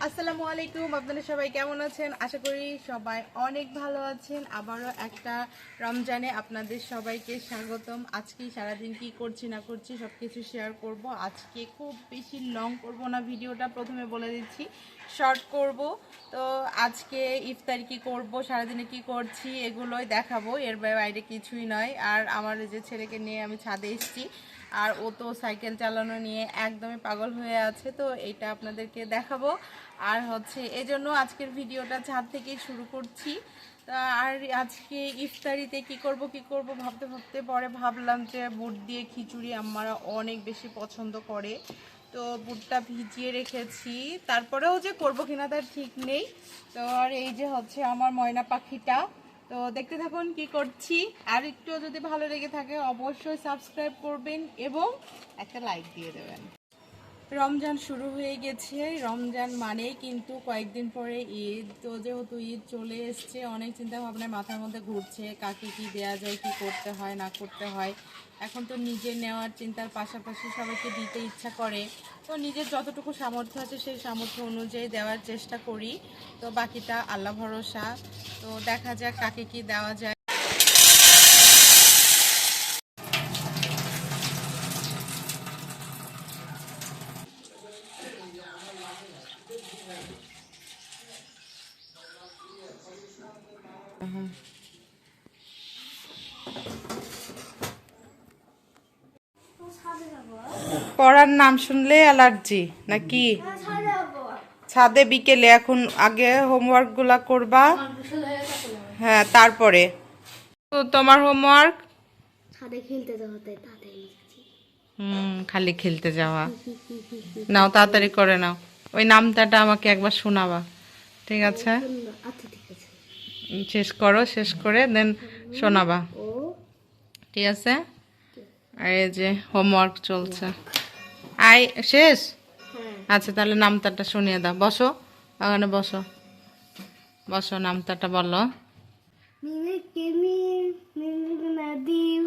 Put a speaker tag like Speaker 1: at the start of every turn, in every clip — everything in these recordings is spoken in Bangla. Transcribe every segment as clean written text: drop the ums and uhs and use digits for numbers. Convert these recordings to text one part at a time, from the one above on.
Speaker 1: আসসালামু আলাইকুম, আপনারা সবাই কেমন আছেন? আশা করি সবাই অনেক ভালো আছেন। আবারও একটা রমজানে আপনাদের সবাইকে স্বাগতম। আজকে সারাদিন কি করছি না করছি সব কিছু শেয়ার করব। আজকে খুব বেশি লং করব না ভিডিওটা, প্রথমে বলে দিচ্ছি শর্ট করব। তো আজকে ইফতারি কি করব, সারাদিনে কি করছি এগুলোই দেখাবো, এর বাইরে কিছুই নয়। আর আমার যে ছেলেকে নিয়ে আমি ছাদে এসেছি, আর ও তো সাইকেল চালানো নিয়ে একদমই পাগল হয়ে আছে, তো এটা আপনাদেরকে দেখাবো। আর এজন্য আজকের ভিডিওটা ছাদ থেকেই শুরু করছি। আর আজকে ইফতারিতে কি করব ভাবতে ভাবতে পরে ভাবলাম যে বুট দিয়ে খিচুড়ি আমরা অনেক বেশি পছন্দ করে, তো বুটটা ভিজিয়ে রেখেছি। তারপরেও যে করবো কিনা তার ঠিক নেই। তো আর এই যে আমার ময়না পাখিটা, তো দেখতে থাকুন কি করছি। আর একটু যদি ভালো লেগে থাকে অবশ্যই সাবস্ক্রাইব করবেন এবং একটা লাইক দিয়ে দেবেন। রমজান শুরু হয়ে গেছে, রমজান মানেই কিন্তু কয়েকদিন পরে ঈদ। তো যেহেতু ঈদ চলে এসছে, অনেক চিন্তা ভাবনা মাথার মধ্যে ঘুরছে, কাকে কি দেয়া যায়, কি করতে হয় না করতে হয়। এখন তো নিজে নেওয়ার চিন্তার পাশাপাশি সবাইকে দিতে ইচ্ছা করে, তো নিজের যতটুকু সামর্থ্য আছে সেই সামর্থ্য অনুযায়ী দেওয়ার চেষ্টা করি। তো বাকিটা আল্লাহ ভরসা, তো দেখা যাক কাকে কি দেওয়া যায়। পড়ার নাম শুনলে অ্যালার্জি নাকি? ছাদে বিকেলে, এখন আগে হোমওয়ার্ক গুলা করবা। হ্যাঁ, তারপরে তো তোমার হোমওয়ার্ক।
Speaker 2: ছাদে খেলতে যাওয়াতে
Speaker 1: খালি খেলতে যাওয়া। নাও তাড়াতাড়ি করে নাও, ওই নামটাটা আমাকে একবার শোনাবা, ঠিক আছে?
Speaker 2: আচ্ছা ঠিক আছে,
Speaker 1: শেষ করো, শেষ করে দেন শোনাবা,
Speaker 2: ও
Speaker 1: ঠিক আছে? আর এই যে হোমওয়ার্ক চলছে, আই শেষ।
Speaker 2: হ্যাঁ
Speaker 1: আচ্ছা, তাহলে নামতাটা শুনিয়ে দাও। বসো, ওখানে বসো, বসো, নামতাটা বলো।
Speaker 2: মিমে কেমি মিমে না ডিম,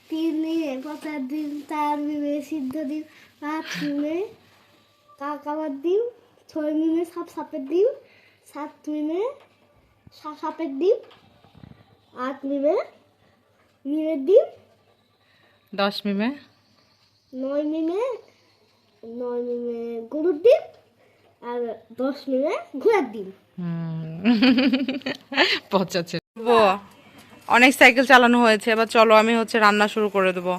Speaker 2: তিন মিমে পচার ডিম, চার মিমে সিদ্ধ ডিম, পাঁচ মিমে কাকাবার ডিম, ছয় মিমে সাপের ডিম, সাত মিমে সাপের ডিম, আট মিমে মিমের ডিম,
Speaker 1: 10 মিমে
Speaker 2: নয় মিমে গরুর ডিম, আর 10 মিমে ঘোড়ার ডিম।
Speaker 1: পচাচ্ছে। অনেক সাইকেল চালানো হয়েছে, এবার চলো আমি রান্না শুরু করে দেবো,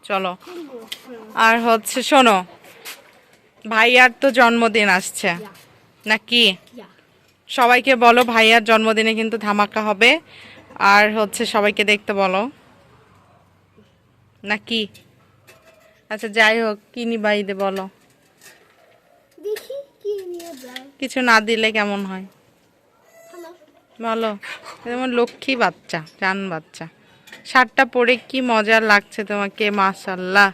Speaker 1: চলো। আর শোনো, ভাইয়ার তো জন্মদিন আসছে নাকি? সবাইকে বলো ভাইয়ার জন্মদিনে কিন্তু ধামাকা হবে। আর সবাইকে দেখতে বলো নাকি? আচ্ছা, যাই হোক, কি নিবা ঈদে বলো?
Speaker 2: দেখি কি নিয়ে যায়।
Speaker 1: কিছু না দিলে কেমন হয় বলো? যেমন লক্ষ্মী বাচ্চা, জান বাচ্চা। শার্টটা পরে কি মজা লাগছে তোমাকে, মাশাল্লাহ।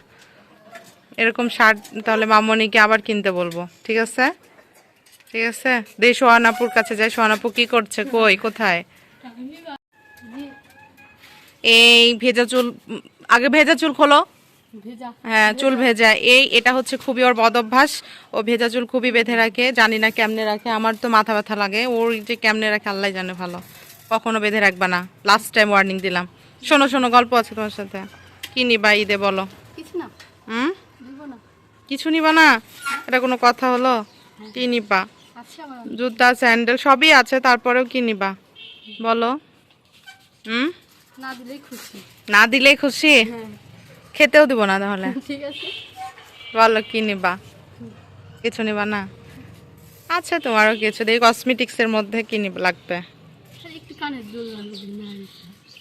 Speaker 1: এরকম শার্ট তাহলে মামনিকে আবার কিনতে বলবো, ঠিক আছে? ঠিক আছে, দে সোহানাপুর কাছে যাই। সোহানাপু কি করছে, কই, কোথায়? এই ভেজা চুল, আগে ভেজা চুল খোলো। হ্যাঁ, চুল ভেজা, এটা খুবই ওর বদ অভ্যাস। ও ভেজা চুল খুবই বেঁধে রাখে, জানি না কেমনে রাখে, আমার তো মাথা ব্যথা লাগে। ওর যে কেমনে রাখে আল্লাহ জানে ভালো। কখনো বেঁধে রাখবা না, লাস্ট টাইম ওয়ার্নিং দিলাম। শোনো শোনো, গল্প আছে তোমার সাথে। কি নিবা ঈদে বলো? কিছু নিবা না? এটা কোনো কথা হলো? কি নিবা? জুতা স্যান্ডেল সবই আছে, তারপরেও কি নিবা বলো? না দিলেই খুশি? খেতেও দিব না তাহলে?
Speaker 2: ঠিক আছে,
Speaker 1: বলো কি নিবা? কিছু নিবা না? আচ্ছা, তোমারও কিছু দেখি কসমেটিক্সের মধ্যে কি লাগবে?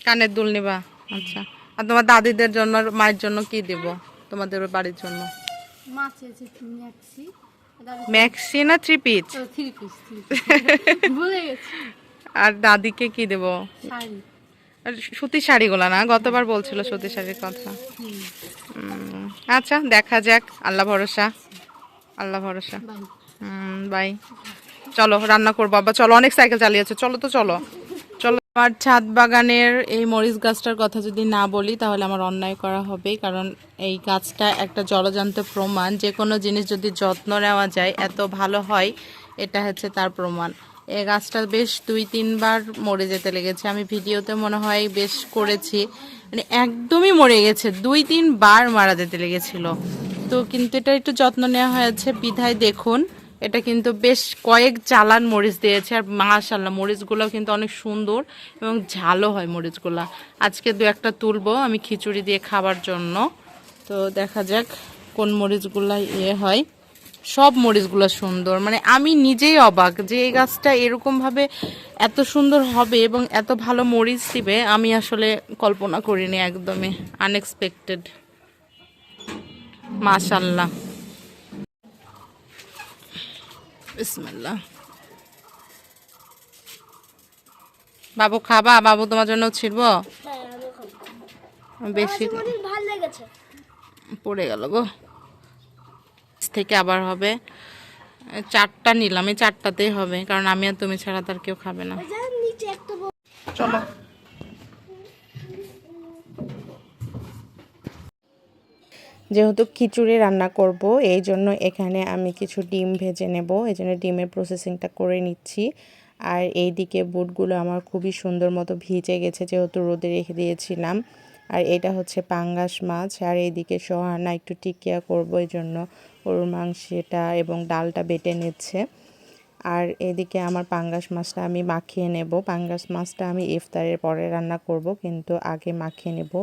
Speaker 1: কানের দুল নিবা? আচ্ছা। আর তোমার দাদিদের জন্য, মায়ের জন্য কি দিব? তোমাদের বাড়ির জন্য ম্যাক্সি না থ্রি পিস? আর দাদিকে কি দেব? সুতি শাড়িগুলা না, গতবার বলছিল সুতি শাড়ির কথা। আচ্ছা, দেখা যাক, আল্লাহ ভরসা, আল্লাহ ভরসা। বাই। চলো রান্না করবো আবার, চলো, অনেক সাইকেল চালিয়েছে, চলো তো, চলো চলো। আমার ছাদ বাগানের এই মরিচ গাছটার কথা যদি না বলি তাহলে আমার অন্যায় করা হবে, কারণ এই গাছটা একটা জলজান্ত প্রমাণ। যে কোনো জিনিস যদি যত্ন নেওয়া যায় এত ভালো হয়, এটা হচ্ছে তার প্রমাণ। এই গাছটা বেশ 2-3 বার মরে যেতে লেগেছে, আমি ভিডিওতে মনে হয় বেশ করেছি, মানে একদমই মরে গেছে, 2-3 বার মারা যেতে লেগেছিল। তো কিন্তু এটা একটু যত্ন নেওয়া হয়েছে বিধায় দেখুন এটা কিন্তু বেশ কয়েক চালান মরিচ দিয়েছে। আর মাশাআল্লাহ মরিচগুলো কিন্তু অনেক সুন্দর এবং ঝালও হয় মরিচগুলা। আজকে 2-1টা তুলবো আমি খিচুড়ি দিয়ে খাবার জন্য। তো দেখা যাক কোন মরিচগুলা হয়। সব মরিচগুলো সুন্দর, মানে আমি নিজেই অবাক যে এই গাছটা এরকমভাবে এত সুন্দর হবে এবং এত ভালো মরিচ দিবে, আমি আসলে কল্পনা করিনি, একদমই আনএক্সপেক্টেড। মাশাআল্লাহ, বিসমিল্লাহ। বাবু খাবা? বাবু তোমার জন্য ছিড়বো?
Speaker 2: হ্যাঁ আমি খাবো।
Speaker 1: বেশি
Speaker 2: মরিচ ভালো লেগেছে।
Speaker 1: পড়ে গেল গো। থেকে আবার হবে। 4টা নিলাম, এই 4টাতেই হবে, কারণ আমি আর তুমি ছাড়া তার কেউ খাবে না।
Speaker 2: ওই যে নিচে একটা
Speaker 1: চলো। যেহেতু খিচুড়ি রান্না করব এই জন্য এখানে আমি কিছু ডিম ভেজে নেব, এই জন্য ডিমের প্রসেসিংটা করে নিচ্ছি। আর এইদিকে বুটগুলো আমার খুবই সুন্দর মতো ভিজে গেছে, যেহেতু রোদে রেখে দিয়েছিলাম। আর এটা হচ্ছে পাঙ্গাস মাছ। আর এইদিকে সোহানা একটু টিকিয়া করব, এই জন্য গরুর মাংসটা এবং ডালটা বেটে নিচ্ছে। আর এদিকে আমার পাঙ্গাস মাছটা আমি মাখিয়ে নেব। পাঙ্গাস মাছটা আমি ইফতারের পরে রান্না করব, কিন্তু আগে মাখিয়ে নেব।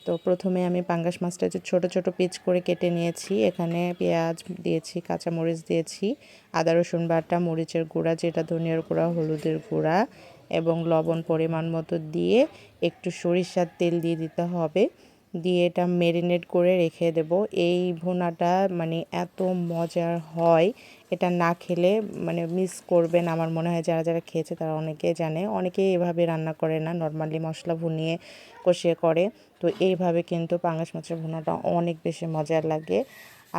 Speaker 1: তো প্রথমে আমি পাঙ্গাস মাছটা যে ছোট ছোট পিস করে কেটে নিয়েছি, এখানে পেঁয়াজ দিয়েছি, কাঁচামরিচ দিয়েছি, আদা রসুন বাটা, মরিচের গুঁড়া যেটা ধনিয়ার গুঁড়া, হলুদের গুঁড়া এবং লবণ পরিমাণ মতো দিয়ে একটু সরিষার তেল দিয়ে দিতে হবে। দিয়ে এটা ম্যারিনেট করে রেখে দেব। এই ভুনাটা মানে এত মজার হয়, এটা না খেলে মানে মিস করবেন। আমার মনে হয় যারা যারা খেয়েছে তারা অনেকেই জানে। অনেকেই এভাবে রান্না করে না, নর্মালি মশলা ভুনিয়ে কষিয়ে করে। তো এইভাবে কিন্তু পাঙ্গাস মাছের ভুনাটা অনেক বেশি মজার লাগে।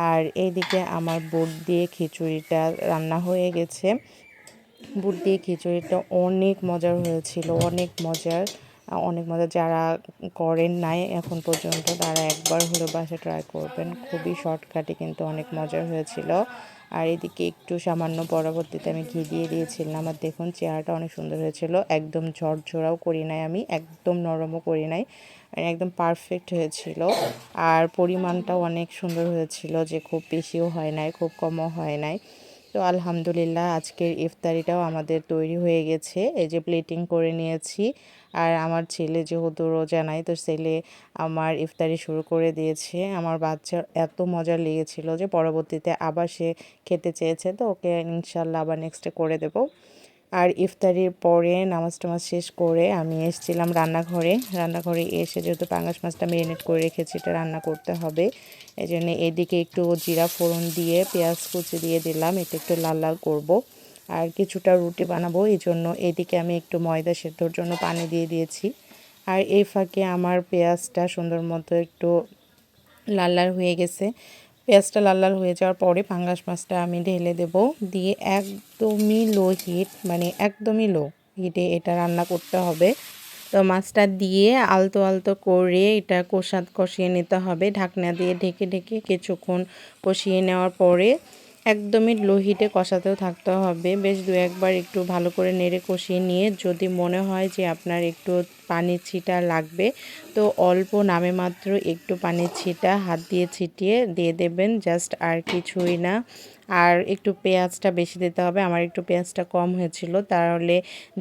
Speaker 1: আর এইদিকে আমার বুট দিয়ে খিচুড়িটা রান্না হয়ে গেছে। বুট দিয়ে খিচুড়িটা অনেক মজার হয়েছিল, অনেক মজার, অনেক মজার। যারা করেন নাই এখন পর্যন্ত তারা একবার হলো বাসায় ট্রাই করবেন, খুবই শর্টকাটে কিন্তু অনেক মজার হয়েছিল। আর এদিকে একটু সামান্য পরবর্তীতে আমি ঘি দিয়ে দিয়েছিলাম। আর দেখুন চেহারাটা অনেক সুন্দর হয়েছিল, একদম ঝরঝরাও করি নাই আমি, একদম নরমও করি নাই, মানে একদম পারফেক্ট হয়েছিল। আর পরিমাণটাও অনেক সুন্দর হয়েছিল, যে খুব বেশিও হয় নাই খুব কমও হয় নাই। তো আলহামদুলিল্লাহ আজকের ইফতারিটাও আমাদের তৈরি হয়ে গেছে। এই যে প্লেটিং করে নিয়েছি। আর আমার ছেলে যেহেতু রোজা নাই, তো ছেলে আমার ইফতারি শুরু করে দিয়েছে। আমার বাচ্চার এত মজা লেগেছিল যে পরবর্তীতে আবার সে খেতে চেয়েছে, তো ওকে ইনশাল্লাহ আবার নেক্সটে করে দেব। আর ইফতারির পরে নামাজ টামাজ শেষ করে আমি এসেছিলাম রান্নাঘরে এসে যেহেতু পাঙ্গাস মাছটা ম্যারিনেট করে রেখেছি, এটা রান্না করতে হবে। এই জন্য এদিকে একটু জিরা ফোড়ন দিয়ে পেঁয়াজ কুচি দিয়ে দিলাম, এটা একটু লাল লাল করব। আর কিছুটা রুটি বানাবো, এই জন্য এদিকে আমি একটু ময়দা সেদ্ধর জন্য পানি দিয়ে দিয়েছি। আর এই ফাঁকে আমার পেঁয়াজটা সুন্দর মতো একটু লাল লাল হয়ে গেছে। পেঁয়াজটা লাল লাল হয়ে যাওয়ার পরে পাঙ্গাস মাছটা আমি ঢেলে দেব, দিয়ে একদমই লো হিট, মানে একদমই লো হিটে এটা রান্না করতে হবে। তো মাছটা দিয়ে আলতো আলতো করে এটা কষিয়ে নিতে হবে, ঢাকনা দিয়ে ঢেকে ঢেকে কিছুক্ষণ কষিয়ে নেওয়ার পরে একদমই লো হিটে কষাতেও থাকতে হবে। বেশ 2-1বার একটু ভালো করে নেড়ে কষিয়ে নিয়ে যদি মনে হয় যে আপনার একটু পানির ছিটা লাগবে, তো অল্প নামে মাত্র একটু পানির ছিটা হাত দিয়ে ছিটিয়ে দিয়ে দেবেন, জাস্ট, আর কিছুই না। আর একটু পেঁয়াজটা বেশি দিতে হবে, আমার একটু পেঁয়াজটা কম হয়েছিল, তাহলে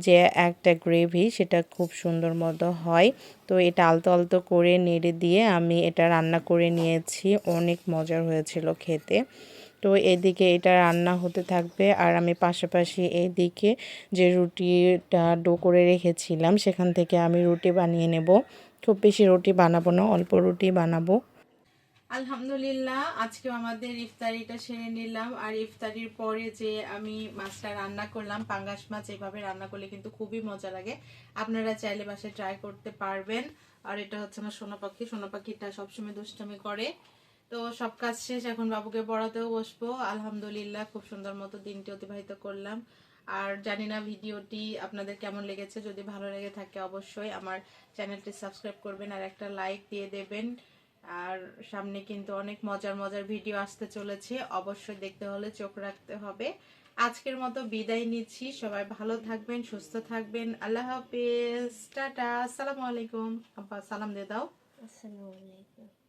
Speaker 1: যে একটা গ্রেভি সেটা খুব সুন্দর মতো হয়। তো এটা আলতো আলতো করে নেড়ে দিয়ে আমি এটা রান্না করে নিয়েছি, অনেক মজার হয়েছিল খেতে। তো এদিকে এটা রান্না হতে থাকবে আর আমি পাশাপাশি এইদিকে যে রুটিটা ডো করে রেখেছিলাম সেখান থেকে আমি রুটি বানিয়ে নেব। খুব বেশি রুটি বানাবো না, অল্প রুটি বানাবো। আলহামদুলিল্লাহ আজকেও আমাদের ইফতারিটা সেরে নিলাম। আর ইফতারির পরে যে আমি মাছটা রান্না করলাম, পাঙ্গাস মাছ, এভাবে রান্না করলে কিন্তু খুবই মজা লাগে। আপনারা চাইলে বাসায় ট্রাই করতে পারবেন। আর এটা হচ্ছে আমার সোনা পাখি, সোনা পাখিটা সবসময় দুষ্টামি করে। তো সব কাজ শেষ, এখন বাবুকে পড়াতেও বসবো। আলহামদুলিল্লাহ খুব সুন্দর মতো দিনটি অতিবাহিত করলাম। আর জানি না ভিডিওটি আপনাদের কেমন লেগেছে, যদি ভালো লেগে থাকে অবশ্যই আমার চ্যানেলটি সাবস্ক্রাইব করবেন আর একটা লাইক দিয়ে দেবেন। আর সামনে কিন্তু অনেক মজার মজার ভিডিও আসতে চলেছে, অবশ্যই দেখতে হলে চোখ রাখতে হবে। আজকের মতো বিদায় নিচ্ছি, সবাই ভালো থাকবেন, সুস্থ থাকবেন। আল্লাহ হাফেজ, টাটা, আসসালামু আলাইকুম। আব্বা সালাম দিয়ে দাও।
Speaker 2: আসসালামু আলাইকুম।